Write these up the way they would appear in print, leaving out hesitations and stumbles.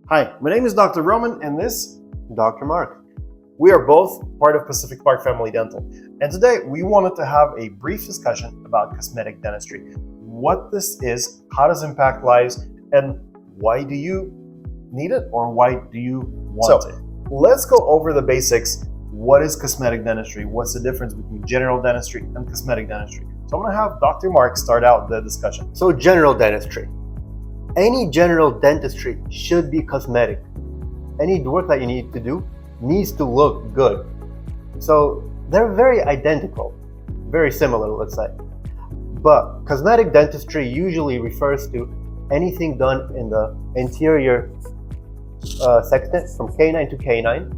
Hi, my name is Dr. Roman and this, Dr. Mark. we are both part of Pacific Park Family Dental. And today we wanted to have a brief discussion about cosmetic dentistry. What this is, how does it impact lives, and why do you need it or why do you want it? Let's go over the basics. What is cosmetic dentistry? What's the difference between general dentistry and cosmetic dentistry? So I'm going to have Dr. Mark start out the discussion. So general dentistry. Any general dentistry should be cosmetic. Any work that you need to do needs to look good. So they're very identical, very similar, let's say. But cosmetic dentistry usually refers to anything done in the interior sextant from canine to canine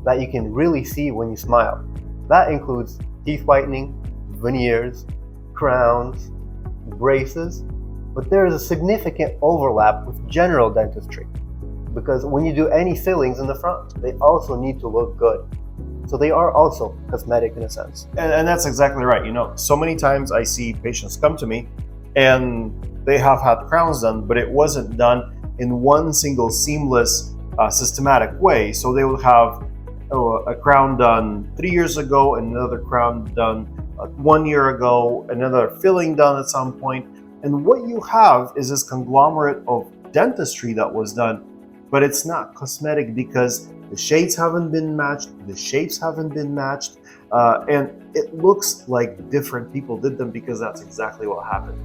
that you can really see when you smile. That includes teeth whitening, veneers, crowns, braces, but there is a significant overlap with general dentistry because when you do any fillings in the front, they also need to look good. So they are also cosmetic in a sense. And that's exactly right. You know, so many times I see patients come to me and they have had crowns done, but it wasn't done in one single seamless, systematic way. So they will have a crown done 3 years ago, another crown done 1 year ago, another filling done at some point. And what you have is this conglomerate of dentistry that was done, but it's not cosmetic because the shades haven't been matched, the shapes haven't been matched, and it looks like different people did them because that's exactly what happened.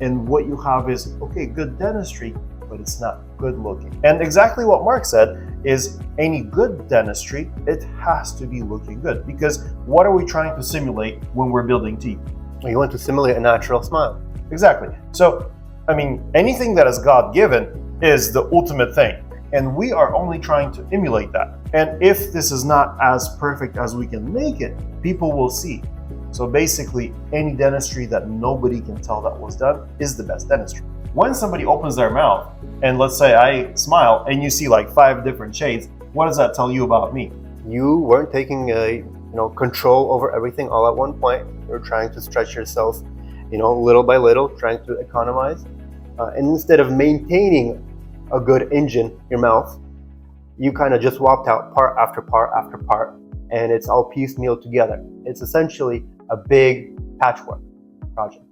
And what you have is, okay, good dentistry, but it's not good looking. And exactly what Mark said is any good dentistry, it has to be looking good because what are we trying to simulate when we're building teeth? You want to simulate a natural smile. Exactly. So, I mean, anything that is God-given is the ultimate thing. And we are only trying to emulate that. And if this is not as perfect as we can make it, people will see. So basically, any dentistry that nobody can tell that was done is the best dentistry. When somebody opens their mouth, and let's say I smile, and you see like 5 different shades, what does that tell you about me? You weren't taking control over everything all at one point. You're trying to stretch yourself little by little, trying to economize. And instead of maintaining a good engine in your mouth, you kind of just swapped out part after part after part, and it's all piecemeal together. It's essentially a big patchwork project.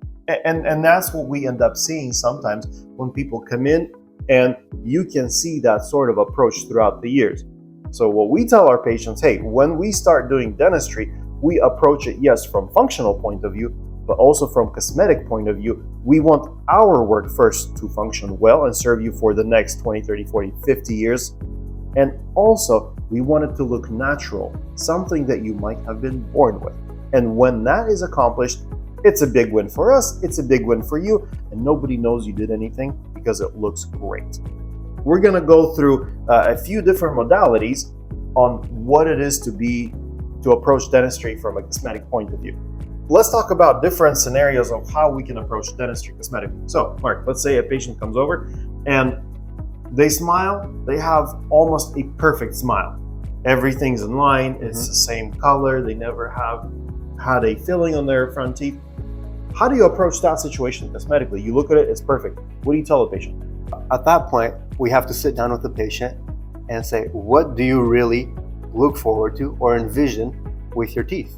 And that's what we end up seeing sometimes when people come in, and you can see that sort of approach throughout the years. So what we tell our patients, hey, when we start doing dentistry, we approach it, yes, from functional point of view, but also from cosmetic point of view. We want our work first to function well and serve you for the next 20, 30, 40, 50 years. And also, we want it to look natural, something that you might have been born with. And when that is accomplished, it's a big win for us, it's a big win for you, and nobody knows you did anything because it looks great. We're gonna go through a few different modalities on what it is to approach dentistry from a cosmetic point of view. Let's talk about different scenarios of how we can approach dentistry cosmetically. So, Mark, let's say a patient comes over and they smile, they have almost a perfect smile. Everything's in line, it's the same color, they never have had a filling on their front teeth. How do you approach that situation cosmetically? You look at it, it's perfect. What do you tell the patient? At that point, we have to sit down with the patient and say, what do you really look forward to or envision with your teeth?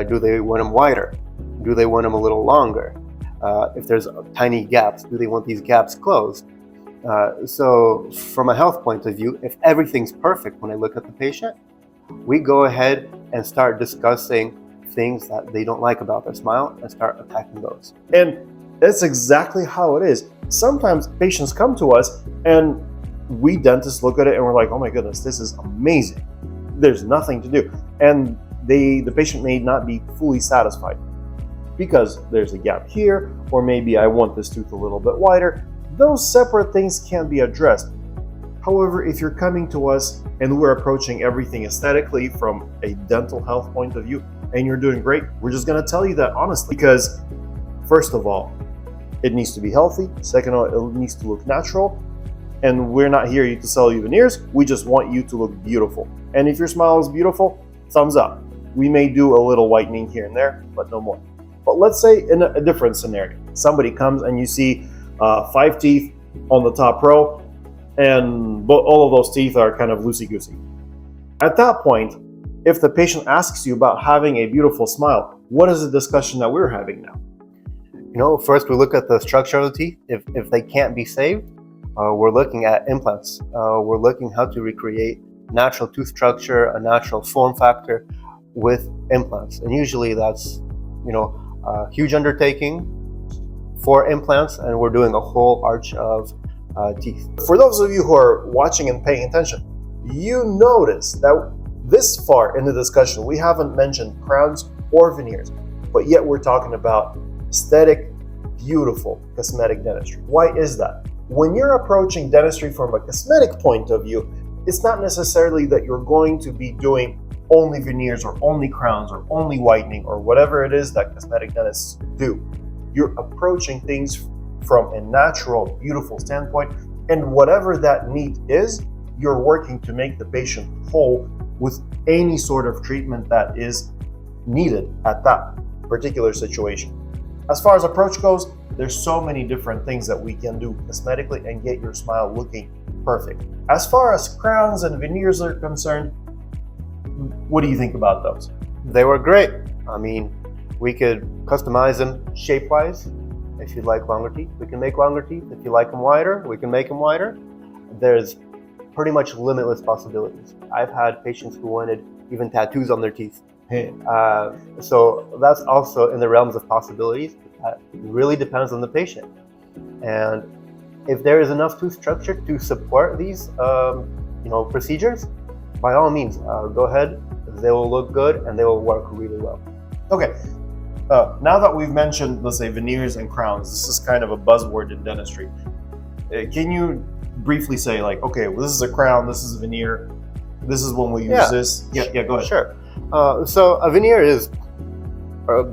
Do they want them wider? Do they want them a little longer? If there's tiny gaps, do they want these gaps closed? So from a health point of view, if everything's perfect when I look at the patient, we go ahead and start discussing things that they don't like about their smile and start attacking those. And that's exactly how it is. Sometimes patients come to us and we dentists look at it and we're like, oh my goodness, this is amazing. There's nothing to do. And the patient may not be fully satisfied because there's a gap here, or maybe I want this tooth a little bit wider. Those separate things can be addressed. However, if you're coming to us and we're approaching everything aesthetically from a dental health point of view and you're doing great, we're just going to tell you that honestly because first of all, it needs to be healthy. Second of all, it needs to look natural. And we're not here to sell you veneers. We just want you to look beautiful. And if your smile is beautiful, thumbs up. We may do a little whitening here and there, but no more. But let's say in a different scenario, somebody comes and you see 5 teeth on the top row, and all of those teeth are kind of loosey-goosey. At that point, if the patient asks you about having a beautiful smile, what is the discussion that we're having now? First we look at the structure of the teeth. If they can't be saved, we're looking at implants. We're looking how to recreate natural tooth structure, a natural form factor with implants. And usually that's, a huge undertaking for implants, and we're doing a whole arch of teeth. For those of you who are watching and paying attention, you notice that this far in the discussion, we haven't mentioned crowns or veneers, but yet we're talking about aesthetic, beautiful cosmetic dentistry. Why is that? When you're approaching dentistry from a cosmetic point of view, it's not necessarily that you're going to be doing only veneers or only crowns or only whitening or whatever it is that cosmetic dentists do. You're approaching things from a natural, beautiful standpoint, and whatever that need is, you're working to make the patient whole with any sort of treatment that is needed at that particular situation. As far as approach goes, there's so many different things that we can do cosmetically and get your smile looking perfect. As far as crowns and veneers are concerned, what do you think about those? They were great. I mean, we could customize them shape-wise. If you'd like longer teeth, we can make longer teeth. If you like them wider, we can make them wider. There's pretty much limitless possibilities. I've had patients who wanted even tattoos on their teeth. So that's also in the realms of possibilities. That really depends on the patient. And if there is enough tooth structure to support these procedures, by all means, go ahead. They will look good and they will work really well. Okay. Now that we've mentioned, let's say, veneers and crowns, this is kind of a buzzword in dentistry. Can you briefly say, like, okay, well, this is a crown, this is a veneer, this is when we use this? Yeah, go ahead. Sure. So a veneer is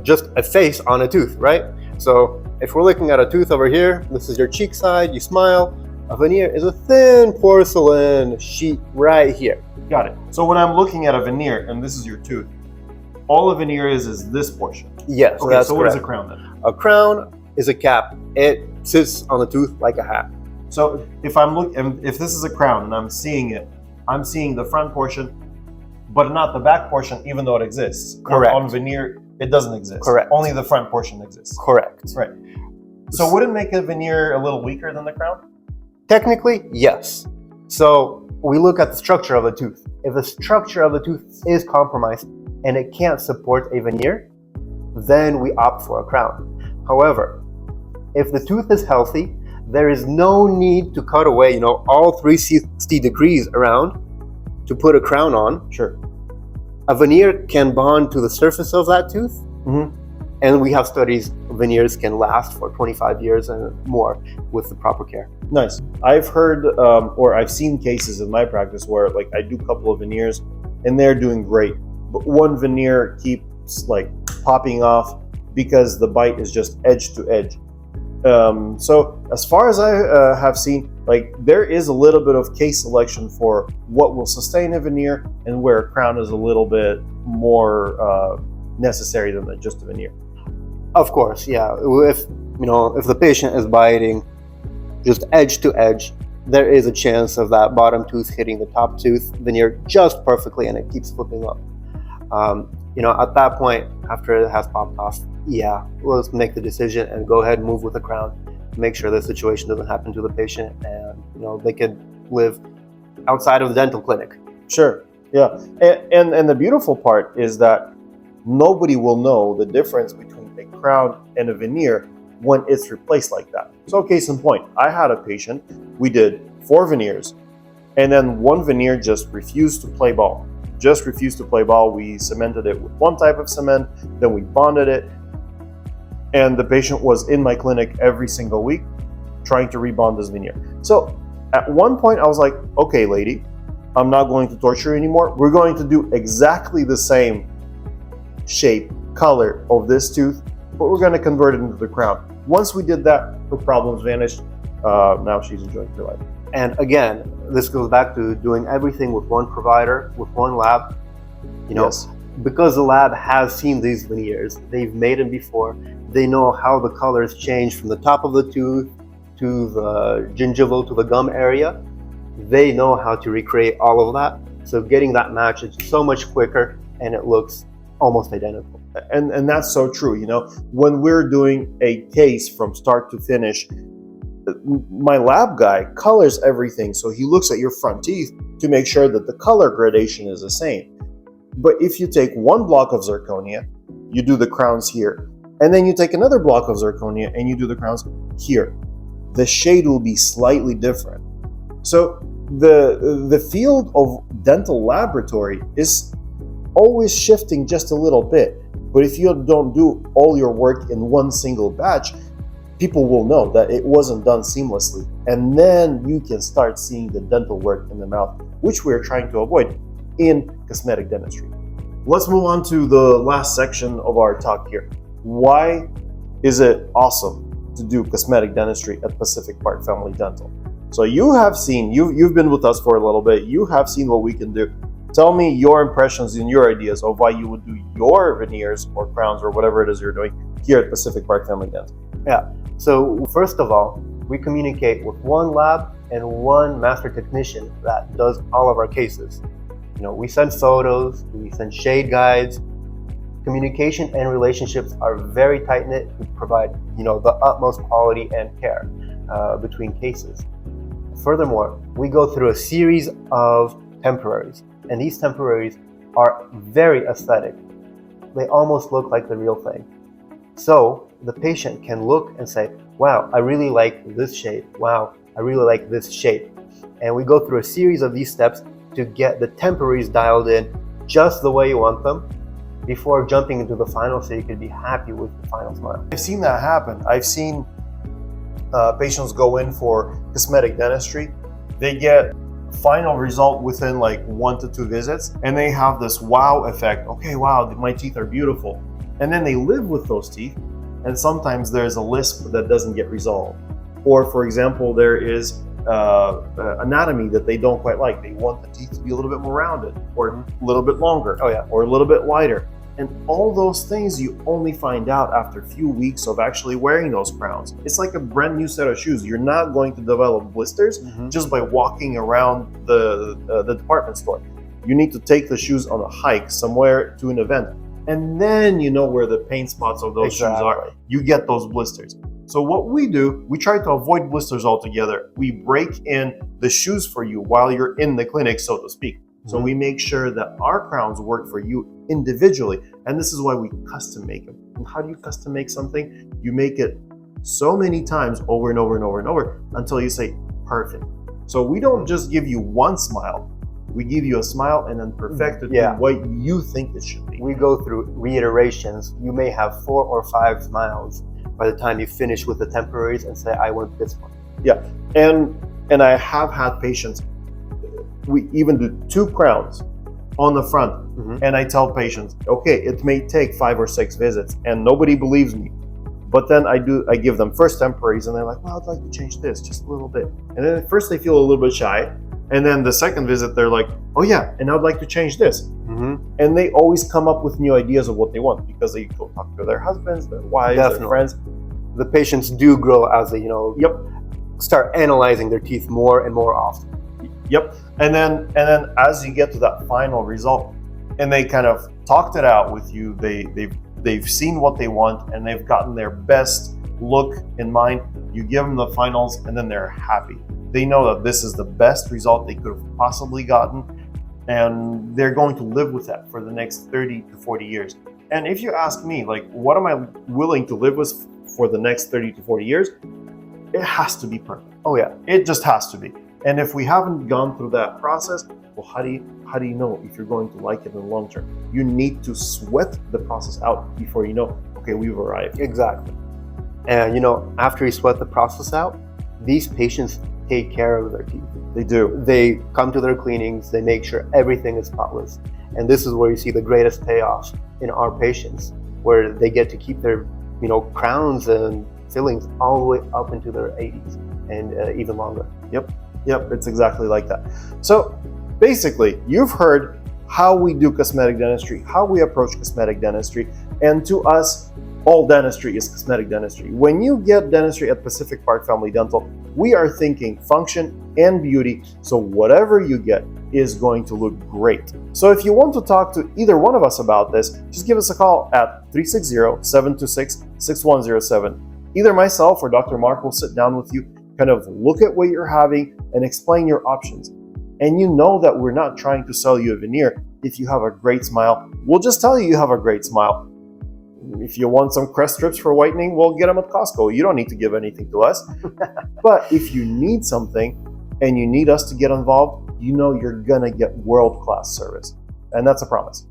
just a face on a tooth, right? So if we're looking at a tooth over here, this is your cheek side, you smile. A veneer is a thin porcelain sheet right here. Got it. So when I'm looking at a veneer, and this is your tooth, all a veneer is this portion? Yes. Okay, so what is a crown then? A crown is a cap. It sits on the tooth like a hat. So if this is a crown and I'm seeing it, I'm seeing the front portion, but not the back portion, even though it exists. Correct. On veneer, it doesn't exist. Correct. Only the front portion exists. Correct. Right. So would it make a veneer a little weaker than the crown? Technically, yes. So we look at the structure of a tooth. If the structure of the tooth is compromised and it can't support a veneer, then we opt for a crown. However, if the tooth is healthy, there is no need to cut away, all 360 degrees around to put a crown on. Sure. A veneer can bond to the surface of that tooth. Mm-hmm. And we have studies, veneers can last for 25 years and more with the proper care. Nice. I've heard or I've seen cases in my practice where, like, I do a couple of veneers and they're doing great, but one veneer keeps like popping off because the bite is just edge to edge. So as far as I have seen, like, there is a little bit of case selection for what will sustain a veneer and where a crown is a little bit more necessary than just a veneer. Of course, yeah. If the patient is biting just edge to edge, there is a chance of that bottom tooth hitting the top tooth veneer just perfectly, and it keeps flipping up. At that point, after it has popped off, let's make the decision and go ahead and move with a crown. Make sure the situation doesn't happen to the patient, and they could live outside of the dental clinic. Sure. Yeah. And the beautiful part is that nobody will know the difference between a crown and a veneer when it's replaced like that. So case in point, I had a patient, we did 4 veneers, and then one veneer just refused to play ball. We cemented it with one type of cement, then we bonded it, and the patient was in my clinic every single week trying to rebond this veneer. So at one point I was like, okay, lady, I'm not going to torture you anymore. We're going to do exactly the same shape, color of this tooth, but we're going to convert it into the crown. Once we did that, her problems vanished. Now she's enjoying her life. And again, this goes back to doing everything with one provider, with one lab. Yes. Because the lab has seen these veneers, they've made them before, they know how the colors change from the top of the tooth to the gingival to the gum area. they know how to recreate all of that. So getting that match is so much quicker and it looks almost identical. And that's so true. When we're doing a case from start to finish, my lab guy colors everything. So he looks at your front teeth to make sure that the color gradation is the same. But if you take one block of zirconia, you do the crowns here, and then you take another block of zirconia and you do the crowns here, the shade will be slightly different. So the field of dental laboratory is always shifting just a little bit. But if you don't do all your work in one single batch, people will know that it wasn't done seamlessly. And then you can start seeing the dental work in the mouth, which we're trying to avoid in cosmetic dentistry. Let's move on to the last section of our talk here. Why is it awesome to do cosmetic dentistry at Pacific Park Family Dental? So you have seen, you've been with us for a little bit, you have seen what we can do. Tell me your impressions and your ideas of why you would do your veneers or crowns or whatever it is you're doing here at Pacific Park Family Dental. Yeah, so first of all, we communicate with one lab and one master technician that does all of our cases. We send photos, we send shade guides. Communication and relationships are very tight-knit. We provide, the utmost quality and care between cases. Furthermore, we go through a series of temporaries, and these temporaries are very aesthetic. They almost look like the real thing. So the patient can look and say, wow, I really like this shade. Wow, I really like this shape. And we go through a series of these steps to get the temporaries dialed in just the way you want them before jumping into the final, so you can be happy with the final smile. I've seen that happen. I've seen patients go in for cosmetic dentistry. They get final result within like 1 to 2 visits, and they have this wow effect. Okay, wow, my teeth are beautiful. And then they live with those teeth, and sometimes there's a lisp that doesn't get resolved. Or for example, there is anatomy that they don't quite like. They want the teeth to be a little bit more rounded, or a little bit longer, or a little bit wider. And all those things you only find out after a few weeks of actually wearing those crowns. It's like a brand new set of shoes. You're not going to develop blisters just by walking around the department store. You need to take the shoes on a hike somewhere to an event, and then you know where the pain spots of those shoes are. You get those blisters. So what we do, we try to avoid blisters altogether. We break in the shoes for you while you're in the clinic, so to speak. So we make sure that our crowns work for you individually. And this is why we custom make them. And how do you custom make something? You make it so many times over and over and over and over until you say, perfect. So we don't just give you one smile. We give you a smile and then perfect it to what you think it should be. We go through reiterations. You may have 4 or 5 smiles by the time you finish with the temporaries and say, I want this one. Yeah, and I have had patients, we even do 2 crowns on the front, and I tell patients, okay, it may take 5 or 6 visits, and nobody believes me. But then I give them first temporaries, and they're like, well, I'd like to change this just a little bit. And then at first they feel a little bit shy, and then the second visit they're like, oh yeah, and I'd like to change this. And they always come up with new ideas of what they want because they go talk to their husbands, their wives, their friends. The patients do grow as they, start analyzing their teeth more and more often. And then as you get to that final result, and they kind of talked it out with you, they've seen what they want and they've gotten their best look in mind. You give them the finals, and then they're happy. They know that this is the best result they could have possibly gotten, and they're going to live with that for the next 30 to 40 years. And if you ask me, like, what am I willing to live with for the next 30 to 40 years? It has to be perfect. Oh yeah, it just has to be. And if we haven't gone through that process, well, how do you know if you're going to like it in the long term? You need to sweat the process out before you know, okay, we've arrived. Exactly. And after you sweat the process out, these patients take care of their teeth. They do. They come to their cleanings, they make sure everything is spotless. And this is where you see the greatest payoff in our patients, where they get to keep their, crowns and fillings all the way up into their 80s and even longer. Yep, it's exactly like that. So basically, you've heard how we do cosmetic dentistry, how we approach cosmetic dentistry, and to us, all dentistry is cosmetic dentistry. When you get dentistry at Pacific Park Family Dental, we are thinking function and beauty, so whatever you get is going to look great. So if you want to talk to either one of us about this, just give us a call at 360-726-6107. Either myself or Dr. Mark will sit down with you, kind of look at what you're having and explain your options. And you know that we're not trying to sell you a veneer if you have a great smile. We'll just tell you have a great smile. If you want some crest strips for whitening, we'll get them at Costco. You don't need to give anything to us. But if you need something and you need us to get involved, you know you're gonna get world-class service. And that's a promise.